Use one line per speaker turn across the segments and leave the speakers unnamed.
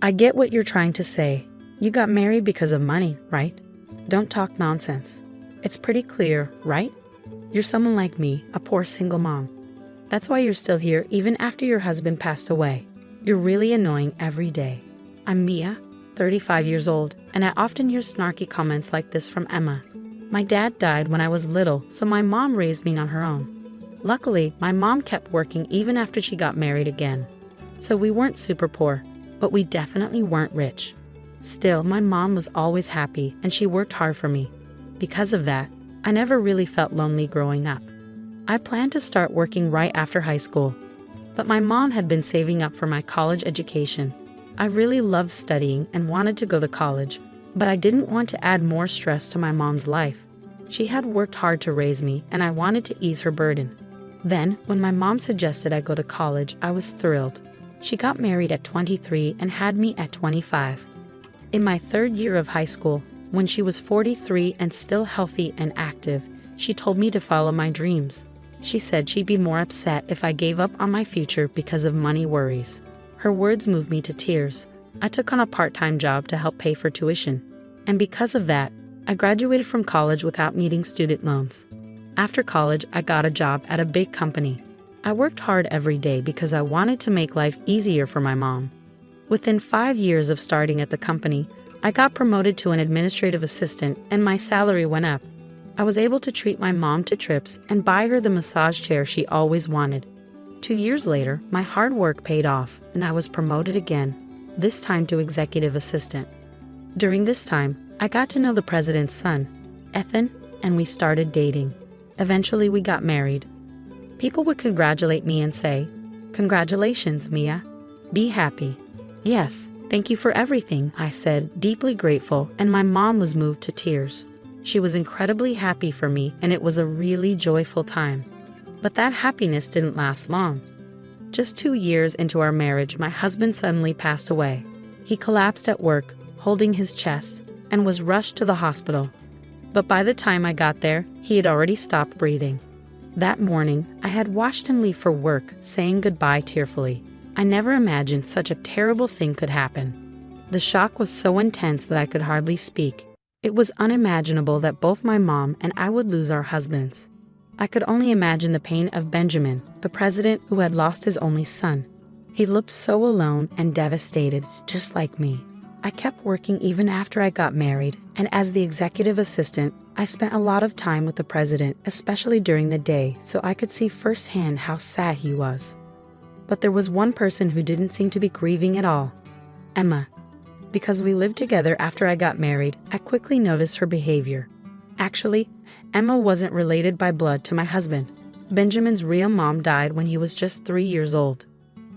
I get what you're trying to say. You got married because of money, right? Don't talk nonsense. It's pretty clear, right? You're someone like me, a poor single mom. That's why you're still here even after your husband passed away. You're really annoying every day. I'm Mia, 35 years old, and I often hear snarky comments like this from Emma. My dad died when I was little, so my mom raised me on her own. Luckily, my mom kept working even after she got married again. So we weren't super poor, but we definitely weren't rich. Still, my mom was always happy and she worked hard for me. Because of that, I never really felt lonely growing up. I planned to start working right after high school, but my mom had been saving up for my college education. I really loved studying and wanted to go to college, but I didn't want to add more stress to my mom's life. She had worked hard to raise me and I wanted to ease her burden. Then, when my mom suggested I go to college, I was thrilled. She got married at 23 and had me at 25. In my third year of high school, when she was 43 and still healthy and active, she told me to follow my dreams. She said she'd be more upset if I gave up on my future because of money worries. Her words moved me to tears. I took on a part-time job to help pay for tuition. And because of that, I graduated from college without needing student loans. After college, I got a job at a big company. I worked hard every day because I wanted to make life easier for my mom. Within 5 years of starting at the company, I got promoted to an administrative assistant and my salary went up. I was able to treat my mom to trips and buy her the massage chair she always wanted. 2 years later, my hard work paid off and I was promoted again, this time to executive assistant. During this time, I got to know the president's son, Ethan, and we started dating. Eventually, we got married. People would congratulate me and say, "Congratulations, Mia. Be happy." "Yes, thank you for everything," I said, deeply grateful, and my mom was moved to tears. She was incredibly happy for me, and it was a really joyful time. But that happiness didn't last long. Just 2 years into our marriage, my husband suddenly passed away. He collapsed at work, holding his chest, and was rushed to the hospital. But by the time I got there, he had already stopped breathing. That morning, I had watched him leave for work, saying goodbye tearfully. I never imagined such a terrible thing could happen. The shock was so intense that I could hardly speak. It was unimaginable that both my mom and I would lose our husbands. I could only imagine the pain of Benjamin, the president who had lost his only son. He looked so alone and devastated, just like me. I kept working even after I got married, and as the executive assistant, I spent a lot of time with the president, especially during the day, so I could see firsthand how sad he was. But there was one person who didn't seem to be grieving at all: Emma. Because we lived together after I got married, I quickly noticed her behavior. Actually, Emma wasn't related by blood to my husband. Benjamin's real mom died when he was just 3 years old.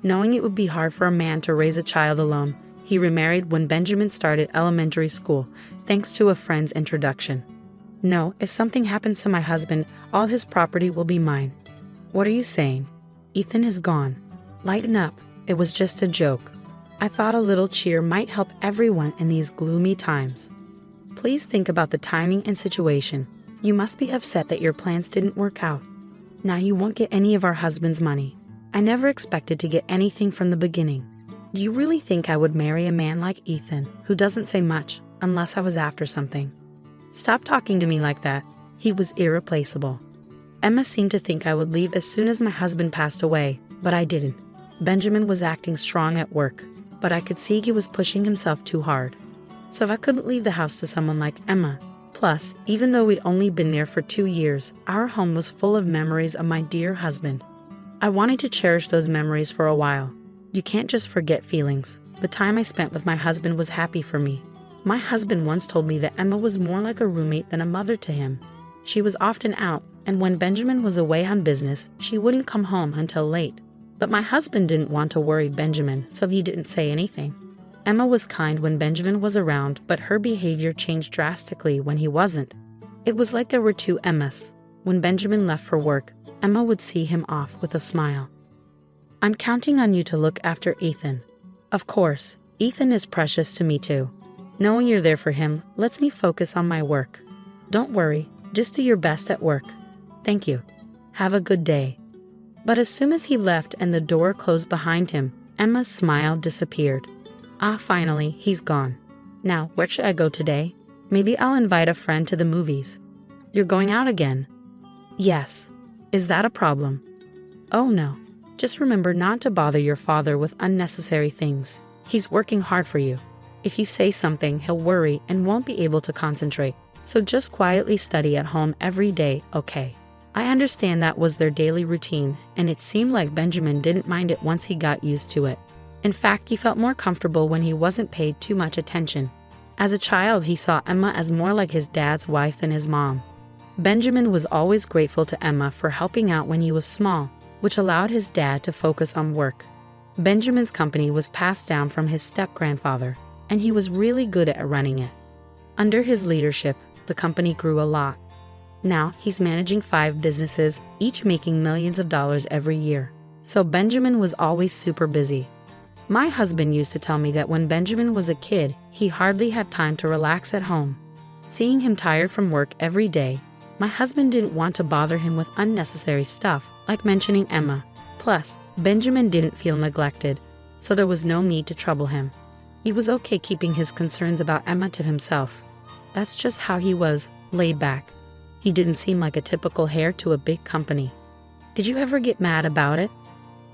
Knowing it would be hard for a man to raise a child alone, he remarried when Benjamin started elementary school, thanks to a friend's introduction. No, if something happens to my husband, all his property will be mine. What are you saying? Ethan is gone. Lighten up, it was just a joke. I thought a little cheer might help everyone in these gloomy times. Please think about the timing and situation. You must be upset that your plans didn't work out. Now you won't get any of our husband's money. I never expected to get anything from the beginning. Do you really think I would marry a man like Ethan, who doesn't say much, unless I was after something? Stop talking to me like that. He was irreplaceable. Emma seemed to think I would leave as soon as my husband passed away, but I didn't. Benjamin was acting strong at work, but I could see he was pushing himself too hard. So I couldn't leave the house to someone like Emma. Plus, even though we'd only been there for 2 years, our home was full of memories of my dear husband. I wanted to cherish those memories for a while. You can't just forget feelings. The time I spent with my husband was happy for me. My husband once told me that Emma was more like a roommate than a mother to him. She was often out, and when Benjamin was away on business, she wouldn't come home until late. But my husband didn't want to worry Benjamin, so he didn't say anything. Emma was kind when Benjamin was around, but her behavior changed drastically when he wasn't. It was like there were two Emmas. When Benjamin left for work, Emma would see him off with a smile. I'm counting on you to look after Ethan. Of course, Ethan is precious to me too. Knowing you're there for him lets me focus on my work. Don't worry, just do your best at work. Thank you. Have a good day. But as soon as he left and the door closed behind him, Emma's smile disappeared. Ah, finally, he's gone. Now, where should I go today? Maybe I'll invite a friend to the movies. You're going out again? Yes. Is that a problem? Oh no. Just remember not to bother your father with unnecessary things. He's working hard for you. If you say something, he'll worry and won't be able to concentrate. So just quietly study at home every day, okay? I understand that was their daily routine, and it seemed like Benjamin didn't mind it once he got used to it. In fact, he felt more comfortable when he wasn't paid too much attention. As a child, he saw Emma as more like his dad's wife than his mom. Benjamin was always grateful to Emma for helping out when he was small, which allowed his dad to focus on work. Benjamin's company was passed down from his step-grandfather, and he was really good at running it. Under his leadership, the company grew a lot. Now, he's managing 5 businesses, each making millions of dollars every year. So Benjamin was always super busy. My husband used to tell me that when Benjamin was a kid, he hardly had time to relax at home. Seeing him tired from work every day, my husband didn't want to bother him with unnecessary stuff, like mentioning Emma. Plus, Benjamin didn't feel neglected, so there was no need to trouble him. He was okay keeping his concerns about Emma to himself. That's just how he was, laid back. He didn't seem like a typical heir to a big company. Did you ever get mad about it?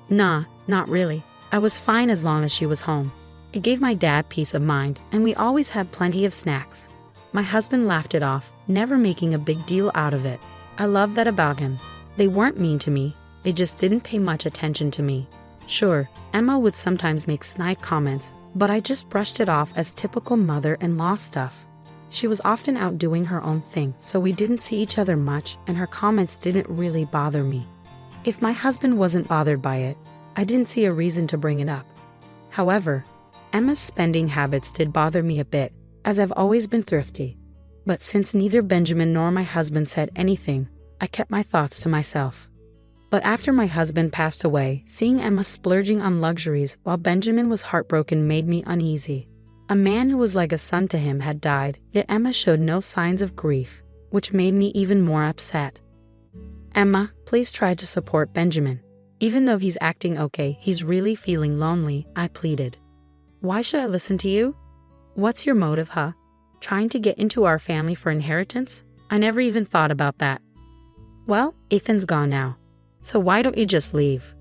Nah, not really. I was fine as long as she was home. It gave my dad peace of mind, and we always had plenty of snacks. My husband laughed it off, never making a big deal out of it. I love that about him. They weren't mean to me, they just didn't pay much attention to me. Sure, Emma would sometimes make snide comments, but I just brushed it off as typical mother-in-law stuff. She was often out doing her own thing, so we didn't see each other much, and her comments didn't really bother me. If my husband wasn't bothered by it, I didn't see a reason to bring it up. However, Emma's spending habits did bother me a bit, as I've always been thrifty. But since neither Benjamin nor my husband said anything, I kept my thoughts to myself. But after my husband passed away, seeing Emma splurging on luxuries while Benjamin was heartbroken made me uneasy. A man who was like a son to him had died, yet Emma showed no signs of grief, which made me even more upset. Emma, please try to support Benjamin. Even though he's acting okay, he's really feeling lonely, I pleaded. Why should I listen to you? What's your motive, huh? Trying to get into our family for inheritance? I never even thought about that. Well, Ethan's gone now. So why don't you just leave?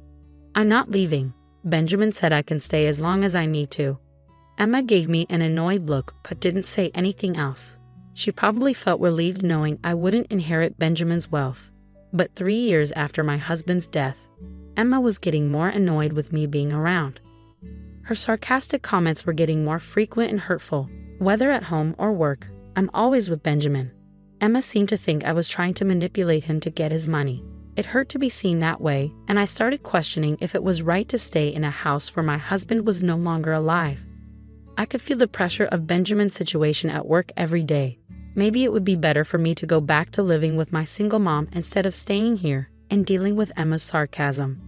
I'm not leaving. Benjamin said I can stay as long as I need to. Emma gave me an annoyed look but didn't say anything else. She probably felt relieved knowing I wouldn't inherit Benjamin's wealth. But 3 years after my husband's death, Emma was getting more annoyed with me being around. Her sarcastic comments were getting more frequent and hurtful. Whether at home or work, I'm always with Benjamin. Emma seemed to think I was trying to manipulate him to get his money. It hurt to be seen that way, and I started questioning if it was right to stay in a house where my husband was no longer alive. I could feel the pressure of Benjamin's situation at work every day. Maybe it would be better for me to go back to living with my single mom instead of staying here and dealing with Emma's sarcasm.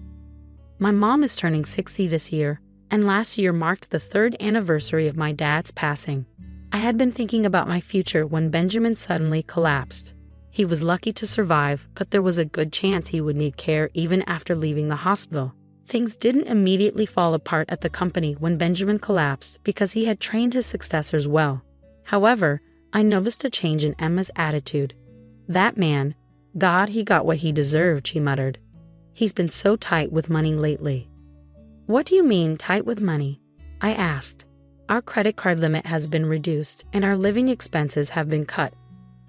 My mom is turning 60 this year, and last year marked the 3rd anniversary of my dad's passing. I had been thinking about my future when Benjamin suddenly collapsed. He was lucky to survive, but there was a good chance he would need care even after leaving the hospital. Things didn't immediately fall apart at the company when Benjamin collapsed because he had trained his successors well. However, I noticed a change in Emma's attitude. That man, God, he got what he deserved, she muttered. He's been so tight with money lately. What do you mean, tight with money? I asked. Our credit card limit has been reduced and our living expenses have been cut.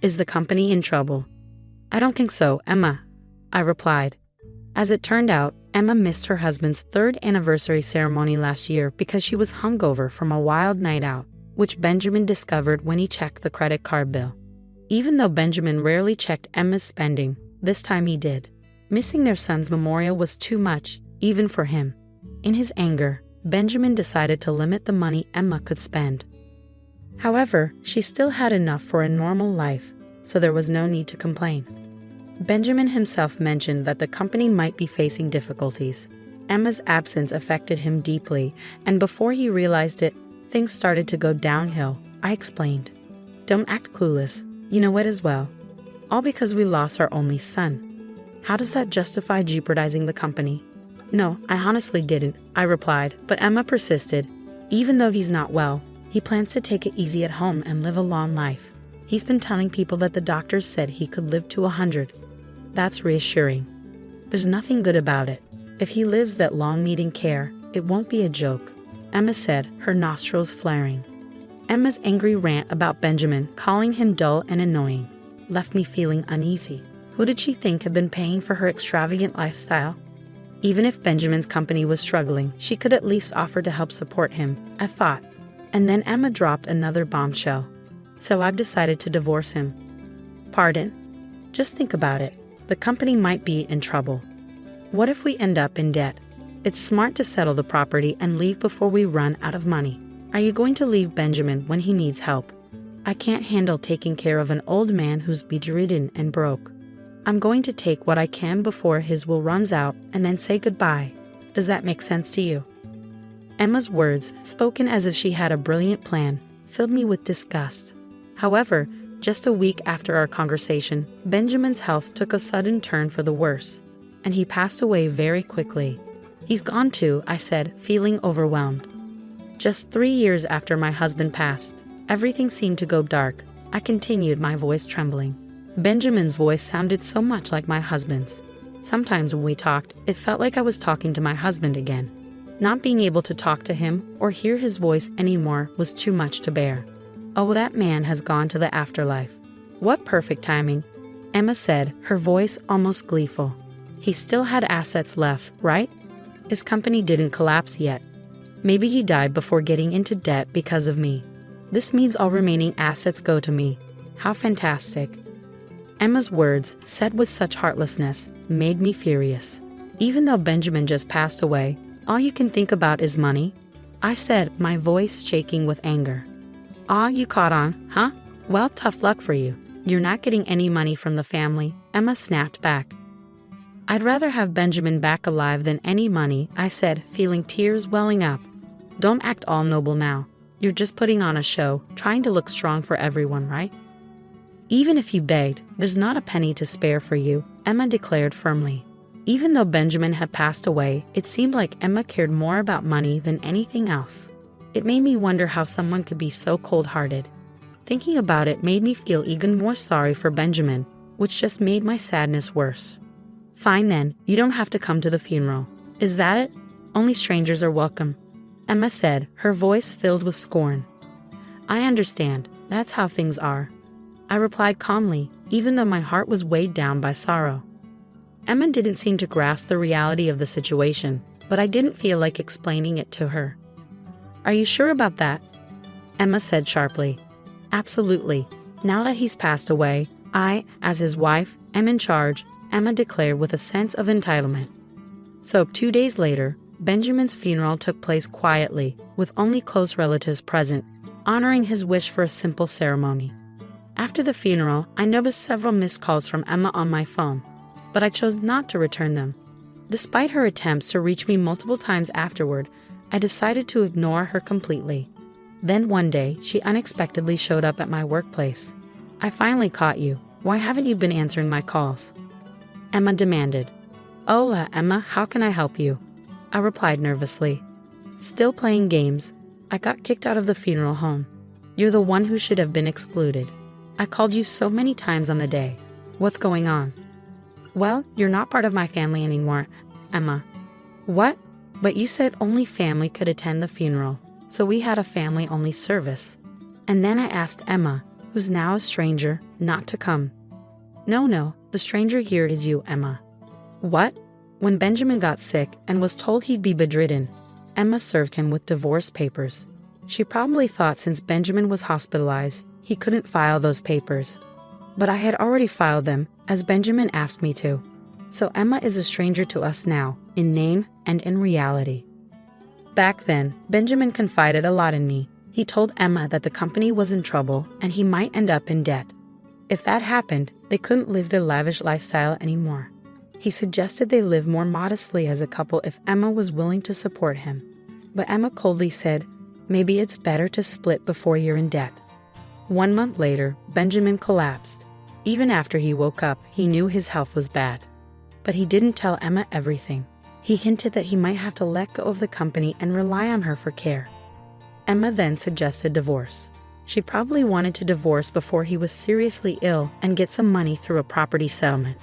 Is the company in trouble? I don't think so, Emma, I replied. As it turned out, Emma missed her husband's 3rd anniversary ceremony last year because she was hungover from a wild night out, which Benjamin discovered when he checked the credit card bill. Even though Benjamin rarely checked Emma's spending, this time he did. Missing their son's memorial was too much, even for him. In his anger, Benjamin decided to limit the money Emma could spend. However, she still had enough for a normal life, so there was no need to complain. Benjamin himself mentioned that the company might be facing difficulties. Emma's absence affected him deeply, and before he realized it, things started to go downhill. I explained. Don't act clueless. You know it as well. All because we lost our only son. How does that justify jeopardizing the company? No, I honestly didn't, I replied, but Emma persisted. Even though he's not well, he plans to take it easy at home and live a long life. He's been telling people that the doctors said he could live to 100. That's reassuring. There's nothing good about it. If he lives that long needing care, it won't be a joke, Emma said, her nostrils flaring. Emma's angry rant about Benjamin calling him dull and annoying left me feeling uneasy. Who did she think had been paying for her extravagant lifestyle? Even if Benjamin's company was struggling, she could at least offer to help support him, I thought. And then Emma dropped another bombshell. So I've decided to divorce him. Pardon? Just think about it. The company might be in trouble. What if we end up in debt? It's smart to settle the property and leave before we run out of money. Are you going to leave Benjamin when he needs help? I can't handle taking care of an old man who's bedridden and broke. I'm going to take what I can before his will runs out and then say goodbye. Does that make sense to you? Emma's words, spoken as if she had a brilliant plan, filled me with disgust. However, just a week after our conversation, Benjamin's health took a sudden turn for the worse, and he passed away very quickly. He's gone too, I said, feeling overwhelmed. Just 3 years after my husband passed, everything seemed to go dark. I continued, my voice trembling. Benjamin's voice sounded so much like my husband's. Sometimes when we talked, it felt like I was talking to my husband again. Not being able to talk to him or hear his voice anymore was too much to bear. Oh, that man has gone to the afterlife. What perfect timing, Emma said, her voice almost gleeful. He still had assets left, right? His company didn't collapse yet. Maybe he died before getting into debt because of me. This means all remaining assets go to me. How fantastic. Emma's words, said with such heartlessness, made me furious. Even though Benjamin just passed away, all you can think about is money? I said, my voice shaking with anger. Ah, you caught on, huh? Well, tough luck for you. You're not getting any money from the family, Emma snapped back. I'd rather have Benjamin back alive than any money, I said, feeling tears welling up. Don't act all noble now. You're just putting on a show, trying to look strong for everyone, right? Even if you begged, there's not a penny to spare for you, Emma declared firmly. Even though Benjamin had passed away, it seemed like Emma cared more about money than anything else. It made me wonder how someone could be so cold-hearted. Thinking about it made me feel even more sorry for Benjamin, which just made my sadness worse. Fine then, you don't have to come to the funeral. Is that it? Only strangers are welcome, Emma said, her voice filled with scorn. I understand, that's how things are, I replied calmly, even though my heart was weighed down by sorrow. Emma didn't seem to grasp the reality of the situation, but I didn't feel like explaining it to her. Are you sure about that? Emma said sharply. Absolutely. Now that he's passed away, I, as his wife, am in charge, Emma declared with a sense of entitlement. So 2 days later, Benjamin's funeral took place quietly, with only close relatives present, honoring his wish for a simple ceremony. After the funeral, I noticed several missed calls from Emma on my phone, but I chose not to return them. Despite her attempts to reach me multiple times afterward, I decided to ignore her completely. Then one day, she unexpectedly showed up at my workplace. I finally caught you. Why haven't you been answering my calls? Emma demanded. Hola, Emma, how can I help you? I replied nervously. Still playing games. I got kicked out of the funeral home. You're the one who should have been excluded. I called you so many times on the day. What's going on? Well, you're not part of my family anymore, Emma. What? But you said only family could attend the funeral, so we had a family-only service. And then I asked Emma, who's now a stranger, not to come. No, the stranger here is you, Emma. What? When Benjamin got sick and was told he'd be bedridden, Emma served him with divorce papers. She probably thought since Benjamin was hospitalized, he couldn't file those papers. But I had already filed them, as Benjamin asked me to. So Emma is a stranger to us now, in name and in reality. Back then, Benjamin confided a lot in me. He told Emma that the company was in trouble and he might end up in debt. If that happened, they couldn't live their lavish lifestyle anymore. He suggested they live more modestly as a couple if Emma was willing to support him. But Emma coldly said, maybe it's better to split before you're in debt. 1 month later, Benjamin collapsed. Even after he woke up, he knew his health was bad. But he didn't tell Emma everything. He hinted that he might have to let go of the company and rely on her for care. Emma then suggested divorce. She probably wanted to divorce before he was seriously ill and get some money through a property settlement.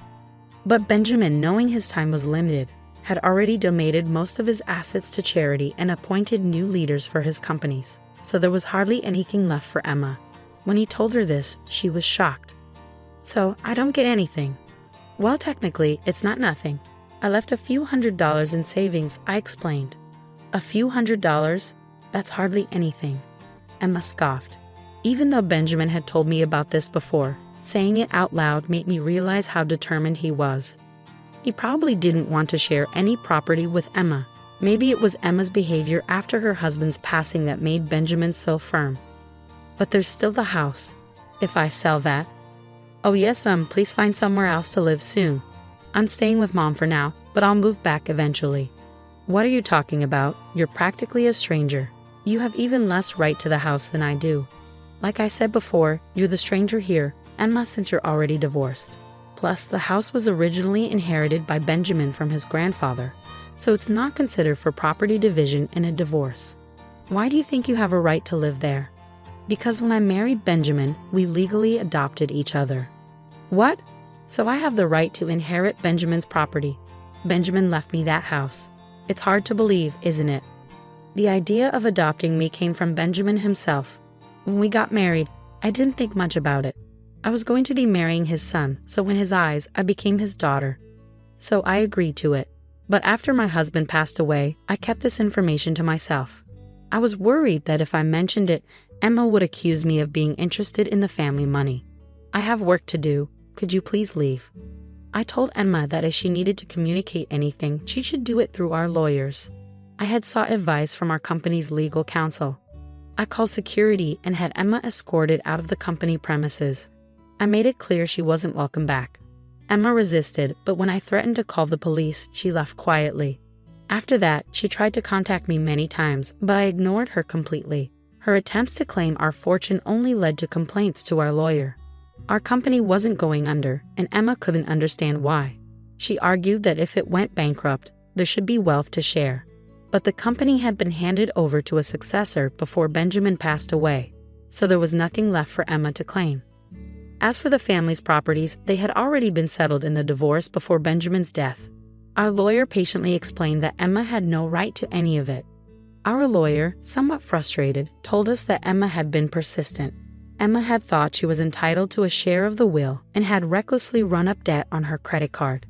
But Benjamin, knowing his time was limited, had already donated most of his assets to charity and appointed new leaders for his companies, so there was hardly anything left for Emma. When he told her this, she was shocked. "So, I don't get anything." "Well, technically, it's not nothing. I left a few $100s in savings," I explained. "A few $100? That's hardly anything." Emma scoffed. Even though Benjamin had told me about this before, saying it out loud made me realize how determined he was. He probably didn't want to share any property with Emma. Maybe it was Emma's behavior after her husband's passing that made Benjamin so firm. "But there's still the house. If I sell that..." "Oh yes, please find somewhere else to live soon. I'm staying with Mom for now, but I'll move back eventually." "What are you talking about? You're practically a stranger. You have even less right to the house than I do. Like I said before, you're the stranger here, Emma, since you're already divorced. Plus, the house was originally inherited by Benjamin from his grandfather, so it's not considered for property division in a divorce. Why do you think you have a right to live there?" "Because when I married Benjamin, we legally adopted each other." "What? So I have the right to inherit Benjamin's property? Benjamin left me that house. It's hard to believe, isn't it?" The idea of adopting me came from Benjamin himself. When we got married, I didn't think much about it. I was going to be marrying his son, so in his eyes, I became his daughter. So I agreed to it. But after my husband passed away, I kept this information to myself. I was worried that if I mentioned it, Emma would accuse me of being interested in the family money. "I have work to do. Could you please leave?" I told Emma that if she needed to communicate anything, she should do it through our lawyers. I had sought advice from our company's legal counsel. I called security and had Emma escorted out of the company premises. I made it clear she wasn't welcome back. Emma resisted, but when I threatened to call the police, she left quietly. After that, she tried to contact me many times, but I ignored her completely. Her attempts to claim our fortune only led to complaints to our lawyer. Our company wasn't going under, and Emma couldn't understand why. She argued that if it went bankrupt, there should be wealth to share. But the company had been handed over to a successor before Benjamin passed away, so there was nothing left for Emma to claim. As for the family's properties, they had already been settled in the divorce before Benjamin's death. Our lawyer patiently explained that Emma had no right to any of it. Our lawyer, somewhat frustrated, told us that Emma had been persistent. Emma had thought she was entitled to a share of the will and had recklessly run up debt on her credit card.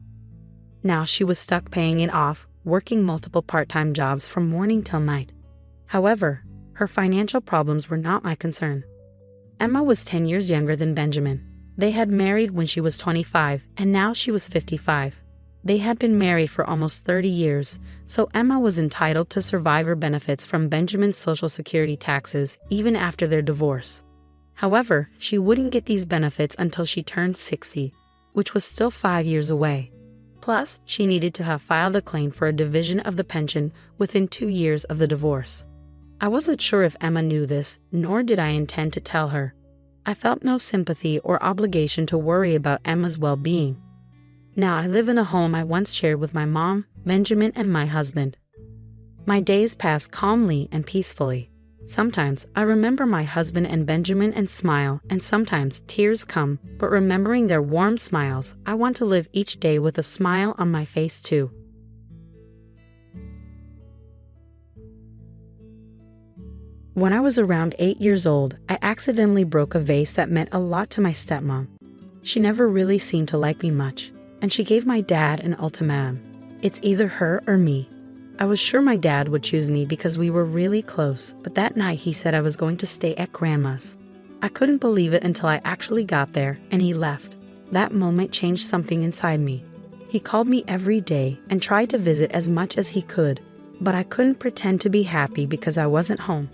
Now she was stuck paying it off, working multiple part-time jobs from morning till night. However, her financial problems were not my concern. Emma was 10 years younger than Benjamin. They had married when she was 25, and now she was 55. They had been married for almost 30 years, so Emma was entitled to survivor benefits from Benjamin's Social Security taxes even after their divorce. However, she wouldn't get these benefits until she turned 60, which was still 5 years away. Plus, she needed to have filed a claim for a division of the pension within 2 years of the divorce. I wasn't sure if Emma knew this, nor did I intend to tell her. I felt no sympathy or obligation to worry about Emma's well-being. Now I live in a home I once shared with my mom, Benjamin, and my husband. My days pass calmly and peacefully. Sometimes I remember my husband and Benjamin and smile, and sometimes tears come, but remembering their warm smiles, I want to live each day with a smile on my face too. When I was around 8 years old, I accidentally broke a vase that meant a lot to my stepmom. She never really seemed to like me much, and she gave my dad an ultimatum. It's either her or me. I was sure my dad would choose me because we were really close, but that night he said I was going to stay at Grandma's. I couldn't believe it until I actually got there, and he left. That moment changed something inside me. He called me every day and tried to visit as much as he could, but I couldn't pretend to be happy because I wasn't home.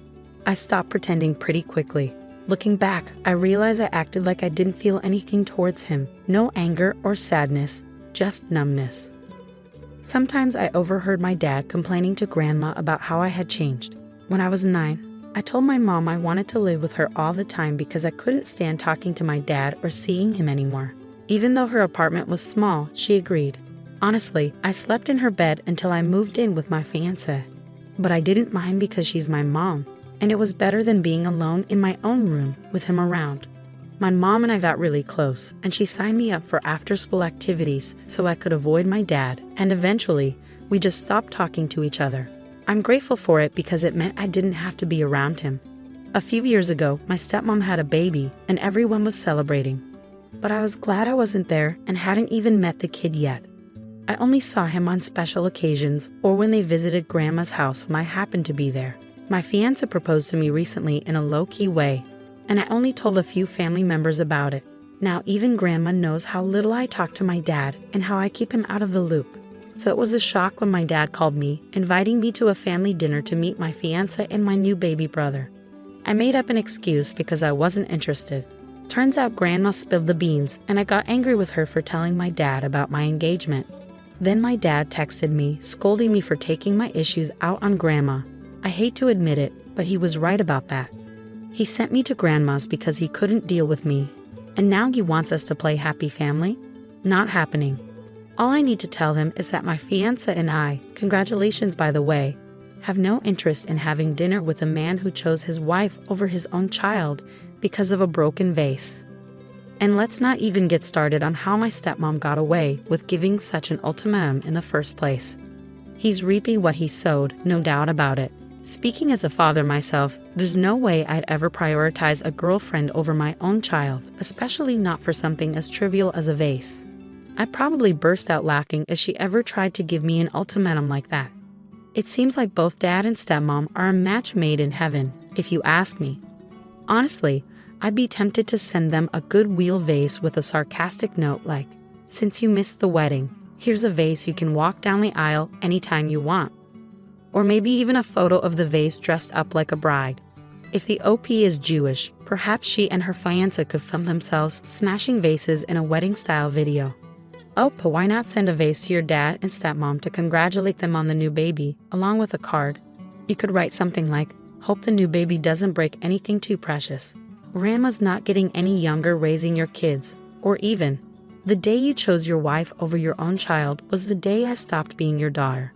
I stopped pretending pretty quickly. Looking back, I realized I acted like I didn't feel anything towards him. No anger or sadness, just numbness. Sometimes I overheard my dad complaining to Grandma about how I had changed. When I was 9, I told my mom I wanted to live with her all the time because I couldn't stand talking to my dad or seeing him anymore. Even though her apartment was small, she agreed. Honestly, I slept in her bed until I moved in with my fiancé. But I didn't mind because she's my mom, and it was better than being alone in my own room with him around. My mom and I got really close, and she signed me up for after-school activities so I could avoid my dad, and eventually, we just stopped talking to each other. I'm grateful for it because it meant I didn't have to be around him. A few years ago, my stepmom had a baby, and everyone was celebrating. But I was glad I wasn't there and hadn't even met the kid yet. I only saw him on special occasions or when they visited Grandma's house when I happened to be there. My fiancé proposed to me recently in a low-key way, and I only told a few family members about it. Now even Grandma knows how little I talk to my dad and how I keep him out of the loop. So it was a shock when my dad called me, inviting me to a family dinner to meet my fiancé and my new baby brother. I made up an excuse because I wasn't interested. Turns out Grandma spilled the beans, and I got angry with her for telling my dad about my engagement. Then my dad texted me, scolding me for taking my issues out on Grandma. I hate to admit it, but he was right about that. He sent me to Grandma's because he couldn't deal with me, and now he wants us to play happy family? Not happening. All I need to tell him is that my fiancé and I, congratulations by the way, have no interest in having dinner with a man who chose his wife over his own child because of a broken vase. And let's not even get started on how my stepmom got away with giving such an ultimatum in the first place. He's reaping what he sowed, no doubt about it. Speaking as a father myself, there's no way I'd ever prioritize a girlfriend over my own child, especially not for something as trivial as a vase. I probably burst out laughing if she ever tried to give me an ultimatum like that. It seems like both dad and stepmom are a match made in heaven, if you ask me. Honestly, I'd be tempted to send them a Goodwill vase with a sarcastic note like, "Since you missed the wedding, here's a vase you can walk down the aisle anytime you want." Or maybe even a photo of the vase dressed up like a bride. If the OP is Jewish, perhaps she and her fiancé could film themselves smashing vases in a wedding-style video. Oh, but why not send a vase to your dad and stepmom to congratulate them on the new baby, along with a card? You could write something like, "Hope the new baby doesn't break anything too precious. Grandma's not getting any younger raising your kids." Or even, "The day you chose your wife over your own child was the day I stopped being your daughter.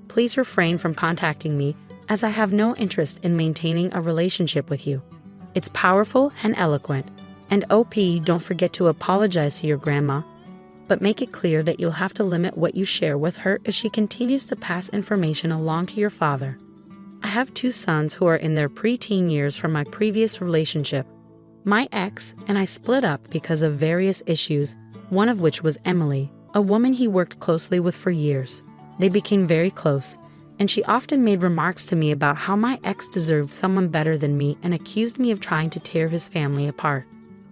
Please refrain from contacting me as I have no interest in maintaining a relationship with you." It's powerful and eloquent. And OP, don't forget to apologize to your grandma, but make it clear that you'll have to limit what you share with her if she continues to pass information along to your father. I have 2 sons who are in their preteen years from my previous relationship. My ex and I split up because of various issues, one of which was Emily, a woman he worked closely with for years. They became very close, and she often made remarks to me about how my ex deserved someone better than me and accused me of trying to tear his family apart.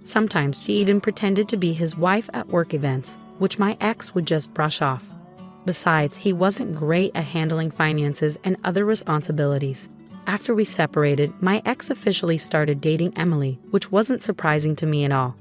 Sometimes she even pretended to be his wife at work events, which my ex would just brush off. Besides, he wasn't great at handling finances and other responsibilities. After we separated, my ex officially started dating Emily, which wasn't surprising to me at all.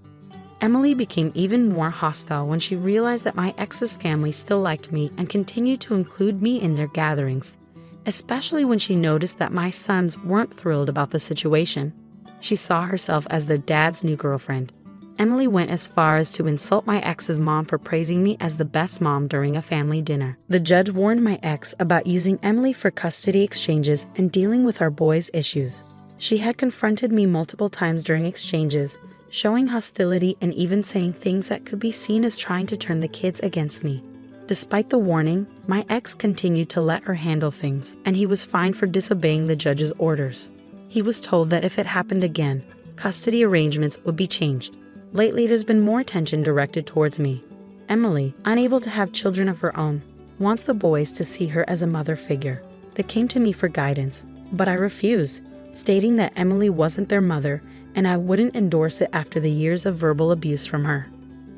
Emily became even more hostile when she realized that my ex's family still liked me and continued to include me in their gatherings, especially when she noticed that my sons weren't thrilled about the situation. She saw herself as their dad's new girlfriend. Emily went as far as to insult my ex's mom for praising me as the best mom during a family dinner. The judge warned my ex about using Emily for custody exchanges and dealing with our boys' issues. She had confronted me multiple times during exchanges, showing hostility and even saying things that could be seen as trying to turn the kids against me. Despite the warning, my ex continued to let her handle things, and he was fined for disobeying the judge's orders. He was told that if it happened again, custody arrangements would be changed. Lately, there's been more attention directed towards me. Emily, unable to have children of her own, wants the boys to see her as a mother figure. They came to me for guidance, but I refused, stating that Emily wasn't their mother and I wouldn't endorse it after the years of verbal abuse from her.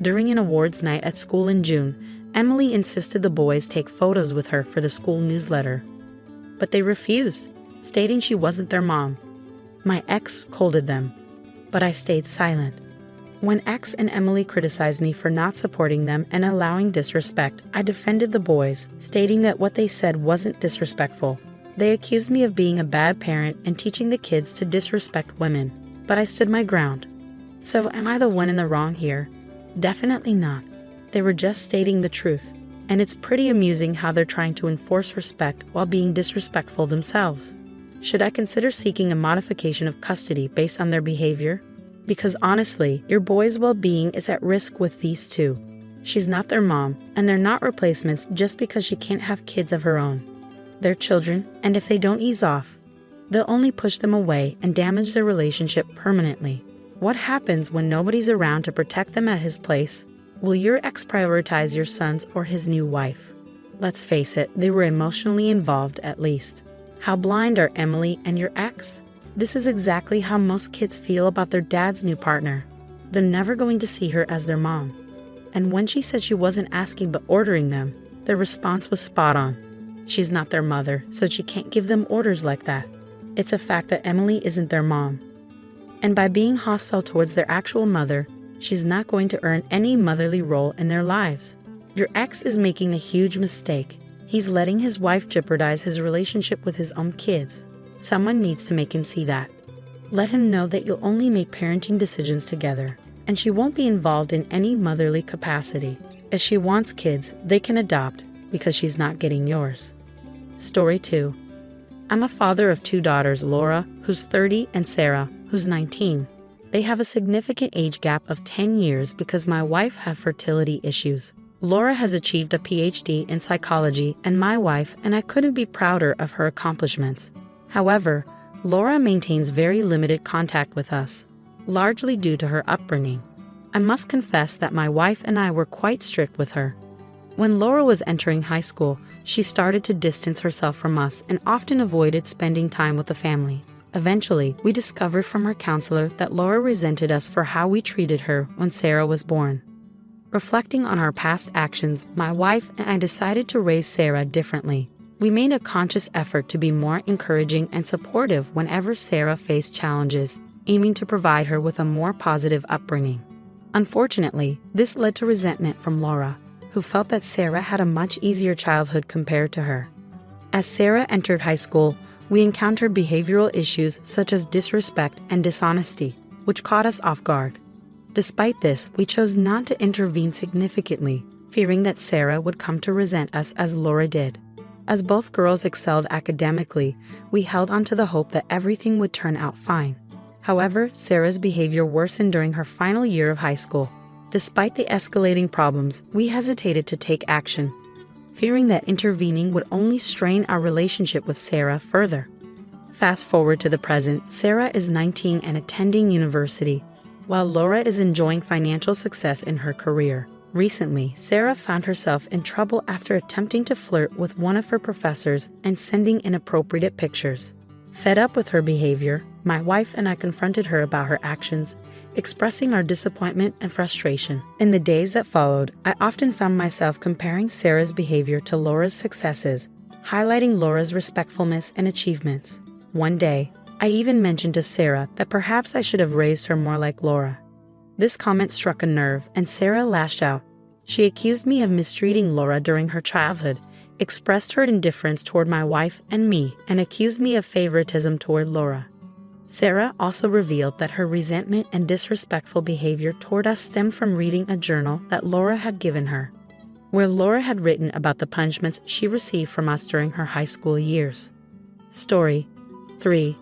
During an awards night at school in June, Emily insisted the boys take photos with her for the school newsletter. But they refused, stating she wasn't their mom. My ex scolded them, but I stayed silent. When X and Emily criticized me for not supporting them and allowing disrespect, I defended the boys, stating that what they said wasn't disrespectful. They accused me of being a bad parent and teaching the kids to disrespect women, but I stood my ground. So am I the one in the wrong here? Definitely not. They were just stating the truth, and it's pretty amusing how they're trying to enforce respect while being disrespectful themselves. Should I consider seeking a modification of custody based on their behavior? Because honestly, your boy's well-being is at risk with these two. She's not their mom, and they're not replacements just because she can't have kids of her own. They're children, and if they don't ease off, they'll only push them away and damage their relationship permanently. What happens when nobody's around to protect them at his place? Will your ex prioritize your sons or his new wife? Let's face it, they were emotionally involved at least. How blind are Emily and your ex? This is exactly how most kids feel about their dad's new partner. They're never going to see her as their mom. And when she said she wasn't asking but ordering them, their response was spot on. She's not their mother, so she can't give them orders like that. It's a fact that Emily isn't their mom. And by being hostile towards their actual mother, she's not going to earn any motherly role in their lives. Your ex is making a huge mistake. He's letting his wife jeopardize his relationship with his own kids. Someone needs to make him see that. Let him know that you'll only make parenting decisions together, and she won't be involved in any motherly capacity. If she wants kids, they can adopt, because she's not getting yours. Story 2. I'm a father of 2 daughters, Laura, who's 30, and Sarah, who's 19. They have a significant age gap of 10 years because my wife had fertility issues. Laura has achieved a PhD in psychology, and my wife and I couldn't be prouder of her accomplishments. However, Laura maintains very limited contact with us, largely due to her upbringing. I must confess that my wife and I were quite strict with her. When Laura was entering high school, she started to distance herself from us and often avoided spending time with the family. Eventually, we discovered from her counselor that Laura resented us for how we treated her when Sarah was born. Reflecting on our past actions, my wife and I decided to raise Sarah differently. We made a conscious effort to be more encouraging and supportive whenever Sarah faced challenges, aiming to provide her with a more positive upbringing. Unfortunately, this led to resentment from Laura, who felt that Sarah had a much easier childhood compared to her. As Sarah entered high school, we encountered behavioral issues such as disrespect and dishonesty, which caught us off guard. Despite this, we chose not to intervene significantly, fearing that Sarah would come to resent us as Laura did. As both girls excelled academically, we held on to the hope that everything would turn out fine. However, Sarah's behavior worsened during her final year of high school. Despite the escalating problems, we hesitated to take action, fearing that intervening would only strain our relationship with Sarah further. Fast forward to the present, Sarah is 19 and attending university, while Laura is enjoying financial success in her career. Recently, Sarah found herself in trouble after attempting to flirt with one of her professors and sending inappropriate pictures. Fed up with her behavior, my wife and I confronted her about her actions, expressing our disappointment and frustration. In the days that followed, I often found myself comparing Sarah's behavior to Laura's successes, highlighting Laura's respectfulness and achievements. One day, I even mentioned to Sarah that perhaps I should have raised her more like Laura. This comment struck a nerve, and Sarah lashed out. She accused me of mistreating Laura during her childhood, expressed her indifference toward my wife and me, and accused me of favoritism toward Laura. Sarah also revealed that her resentment and disrespectful behavior toward us stemmed from reading a journal that Laura had given her, where Laura had written about the punishments she received from us during her high school years. Story 3.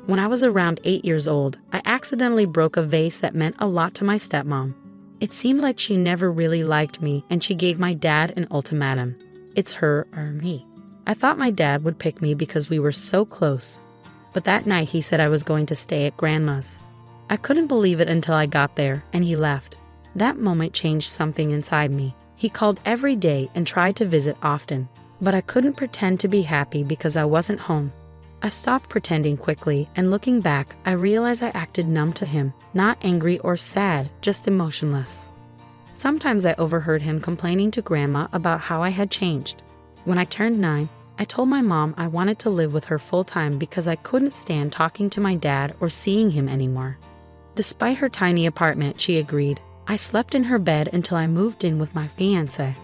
When I was around 8 years old, I accidentally broke a vase that meant a lot to my stepmom. It seemed like she never really liked me, and she gave my dad an ultimatum. It's her or me. I thought my dad would pick me because we were so close. But that night he said I was going to stay at Grandma's. I couldn't believe it until I got there, and he left. That moment changed something inside me. He called every day and tried to visit often, but I couldn't pretend to be happy because I wasn't home. I stopped pretending quickly, and looking back, I realized I acted numb to him, not angry or sad, just emotionless. Sometimes I overheard him complaining to Grandma about how I had changed. When I turned 9, I told my mom I wanted to live with her full-time because I couldn't stand talking to my dad or seeing him anymore. Despite her tiny apartment, she agreed. I slept in her bed until I moved in with my fiancé.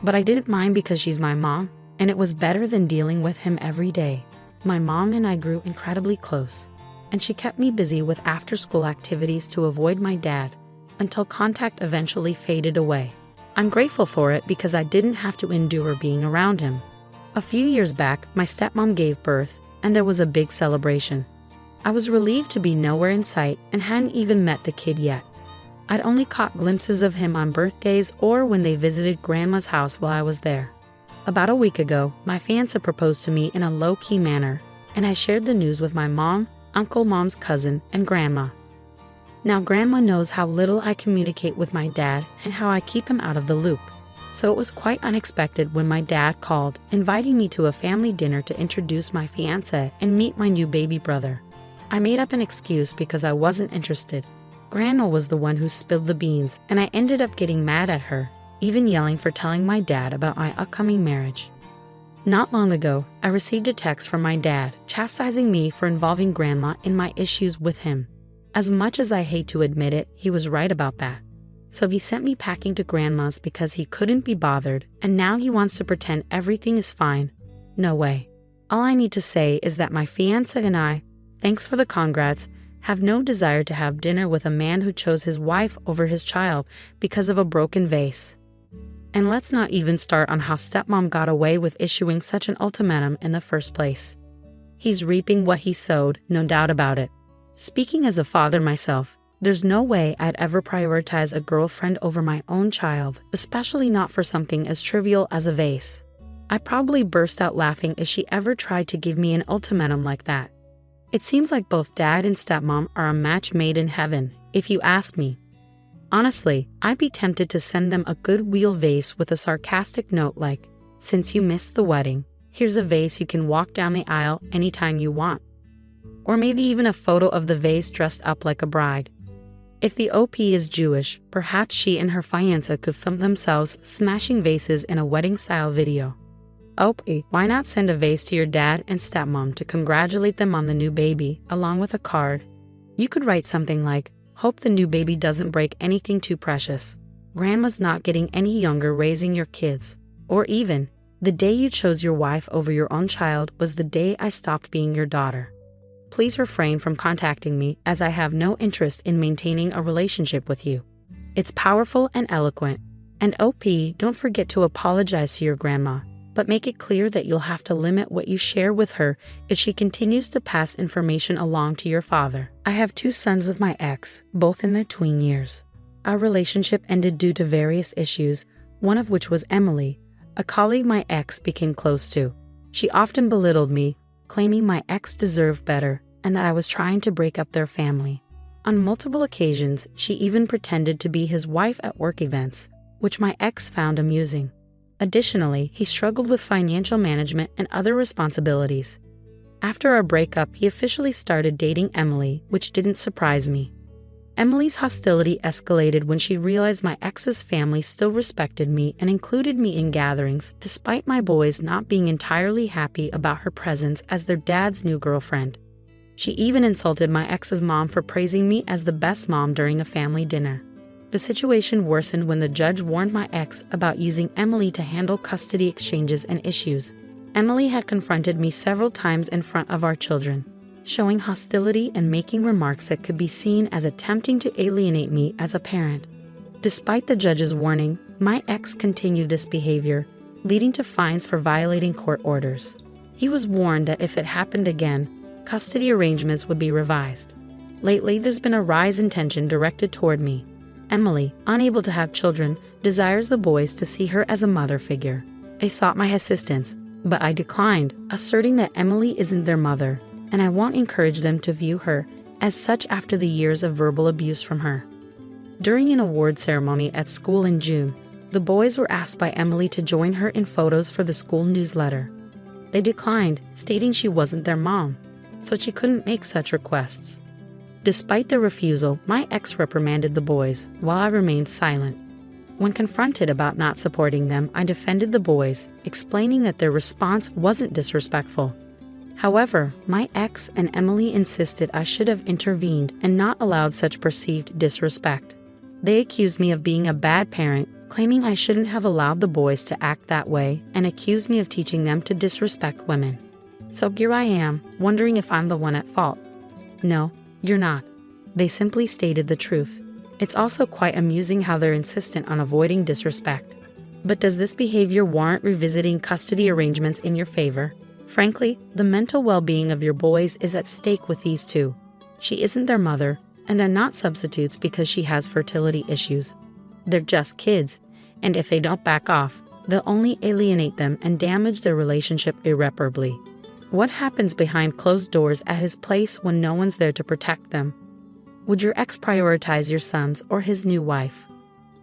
But I didn't mind because she's my mom, and it was better than dealing with him every day. My mom and I grew incredibly close, and she kept me busy with after-school activities to avoid my dad, until contact eventually faded away. I'm grateful for it because I didn't have to endure being around him. A few years back, my stepmom gave birth, and there was a big celebration. I was relieved to be nowhere in sight and hadn't even met the kid yet. I'd only caught glimpses of him on birthdays or when they visited Grandma's house while I was there. About a week ago, my fiancé proposed to me in a low-key manner, and I shared the news with my mom, Uncle Mom's cousin, and Grandma. Now Grandma knows how little I communicate with my dad and how I keep him out of the loop. So it was quite unexpected when my dad called, inviting me to a family dinner to introduce my fiancé and meet my new baby brother. I made up an excuse because I wasn't interested. Grandma was the one who spilled the beans, and I ended up getting mad at her, even yelling for telling my dad about my upcoming marriage. Not long ago, I received a text from my dad chastising me for involving Grandma in my issues with him. As much as I hate to admit it, he was right about that. So he sent me packing to Grandma's because he couldn't be bothered, and now he wants to pretend everything is fine. No way. All I need to say is that my fiancé and I, thanks for the congrats, have no desire to have dinner with a man who chose his wife over his child because of a broken vase. And let's not even start on how stepmom got away with issuing such an ultimatum in the first place. He's reaping what he sowed, no doubt about it. Speaking as a father myself, there's no way I'd ever prioritize a girlfriend over my own child, especially not for something as trivial as a vase. I'd probably burst out laughing if she ever tried to give me an ultimatum like that. It seems like both dad and stepmom are a match made in heaven, if you ask me. Honestly, I'd be tempted to send them a goodwill vase with a sarcastic note like, "Since you missed the wedding, here's a vase you can walk down the aisle anytime you want." Or maybe even a photo of the vase dressed up like a bride. If the OP is Jewish, perhaps she and her fiancé could film themselves smashing vases in a wedding-style video. OP, why not send a vase to your dad and stepmom to congratulate them on the new baby, along with a card? You could write something like, "Hope the new baby doesn't break anything too precious. Grandma's not getting any younger raising your kids." Or even, "The day you chose your wife over your own child was the day I stopped being your daughter. Please refrain from contacting me as I have no interest in maintaining a relationship with you." It's powerful and eloquent. And OP, don't forget to apologize to your grandma, but make it clear that you'll have to limit what you share with her if she continues to pass information along to your father. I have 2 sons with my ex, both in their tween years. Our relationship ended due to various issues, one of which was Emily, a colleague my ex became close to. She often belittled me, claiming my ex deserved better and that I was trying to break up their family. On multiple occasions, she even pretended to be his wife at work events, which my ex found amusing. Additionally, he struggled with financial management and other responsibilities. After our breakup, he officially started dating Emily, which didn't surprise me. Emily's hostility escalated when she realized my ex's family still respected me and included me in gatherings, despite my boys not being entirely happy about her presence as their dad's new girlfriend. She even insulted my ex's mom for praising me as the best mom during a family dinner. The situation worsened when the judge warned my ex about using Emily to handle custody exchanges and issues. Emily had confronted me several times in front of our children, showing hostility and making remarks that could be seen as attempting to alienate me as a parent. Despite the judge's warning, my ex continued this behavior, leading to fines for violating court orders. He was warned that if it happened again, custody arrangements would be revised. Lately, there's been a rise in tension directed toward me. Emily, unable to have children, desires the boys to see her as a mother figure. They sought my assistance, but I declined, asserting that Emily isn't their mother, and I won't encourage them to view her as such after the years of verbal abuse from her. During an award ceremony at school in June, the boys were asked by Emily to join her in photos for the school newsletter. They declined, stating she wasn't their mom, so she couldn't make such requests. Despite the refusal, my ex reprimanded the boys, while I remained silent. When confronted about not supporting them, I defended the boys, explaining that their response wasn't disrespectful. However, my ex and Emily insisted I should have intervened and not allowed such perceived disrespect. They accused me of being a bad parent, claiming I shouldn't have allowed the boys to act that way, and accused me of teaching them to disrespect women. So here I am, wondering if I'm the one at fault. No, you're not. They simply stated the truth. It's also quite amusing how they're insistent on avoiding disrespect. But does this behavior warrant revisiting custody arrangements in your favor? Frankly, the mental well-being of your boys is at stake with these two. She isn't their mother, and they're not substitutes because she has fertility issues. They're just kids, and if they don't back off, they'll only alienate them and damage their relationship irreparably. What happens behind closed doors at his place when no one's there to protect them? Would your ex prioritize your sons or his new wife?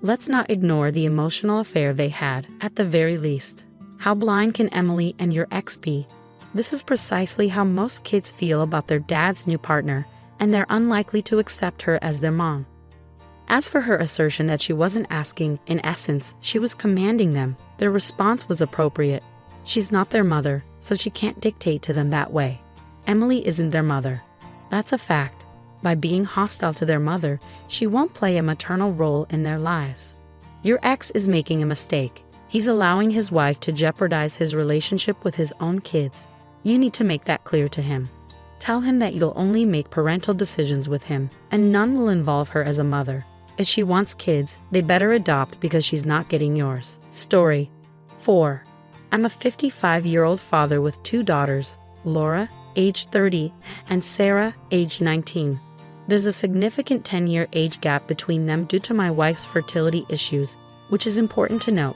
Let's not ignore the emotional affair they had, at the very least. How blind can Emily and your ex be? This is precisely how most kids feel about their dad's new partner, and they're unlikely to accept her as their mom. As for her assertion that she wasn't asking, in essence, she was commanding them, their response was appropriate. She's not their mother, so she can't dictate to them that way. Emily isn't their mother. That's a fact. By being hostile to their mother, she won't play a maternal role in their lives. Your ex is making a mistake. He's allowing his wife to jeopardize his relationship with his own kids. You need to make that clear to him. Tell him that you'll only make parental decisions with him, and none will involve her as a mother. If she wants kids, they better adopt because she's not getting yours. Story 4. I'm a 55-year-old father with 2 daughters, Laura, age 30, and Sarah, age 19. There's a significant 10-year age gap between them due to my wife's fertility issues, which is important to note.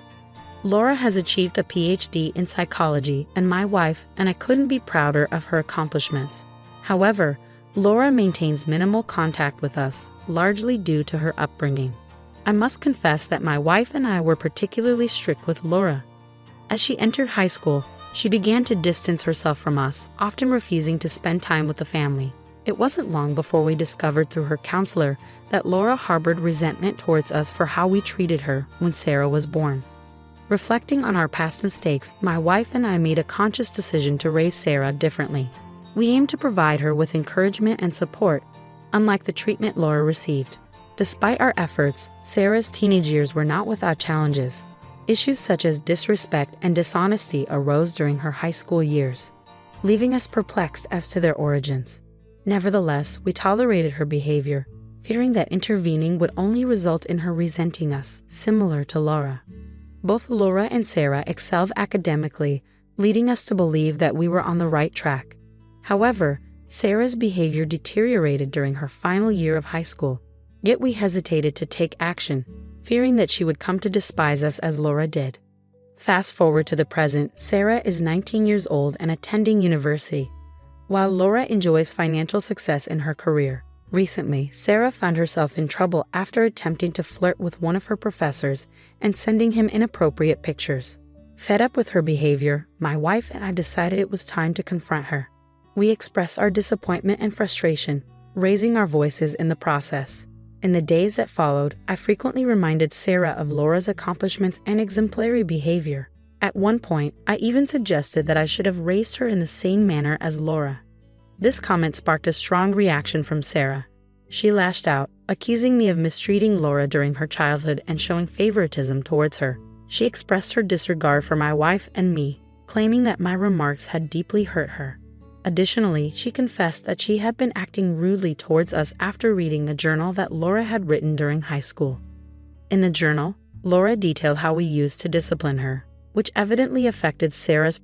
Laura has achieved a PhD in psychology, and my wife and I couldn't be prouder of her accomplishments. However, Laura maintains minimal contact with us, largely due to her upbringing. I must confess that my wife and I were particularly strict with Laura. As she entered high school, she began to distance herself from us, often refusing to spend time with the family. It wasn't long before we discovered through her counselor that Laura harbored resentment towards us for how we treated her when Sarah was born. Reflecting on our past mistakes, my wife and I made a conscious decision to raise Sarah differently. We aimed to provide her with encouragement and support, unlike the treatment Laura received. Despite our efforts, Sarah's teenage years were not without challenges. Issues such as disrespect and dishonesty arose during her high school years, leaving us perplexed as to their origins. Nevertheless, we tolerated her behavior, fearing that intervening would only result in her resenting us, similar to Laura. Both Laura and Sarah excelled academically, leading us to believe that we were on the right track. However, Sarah's behavior deteriorated during her final year of high school, yet we hesitated to take action, fearing that she would come to despise us as Laura did. Fast forward to the present, Sarah is 19 years old and attending university, while Laura enjoys financial success in her career. Recently, Sarah found herself in trouble after attempting to flirt with one of her professors and sending him inappropriate pictures. Fed up with her behavior, my wife and I decided it was time to confront her. We expressed our disappointment and frustration, raising our voices in the process. In the days that followed, I frequently reminded Sarah of Laura's accomplishments and exemplary behavior. At one point, I even suggested that I should have raised her in the same manner as Laura. This comment sparked a strong reaction from Sarah. She lashed out, accusing me of mistreating Laura during her childhood and showing favoritism towards her. She expressed her disregard for my wife and me, claiming that my remarks had deeply hurt her. Additionally, she confessed that she had been acting rudely towards us after reading a journal that Laura had written during high school. In the journal, Laura detailed how we used to discipline her, which evidently affected Sarah's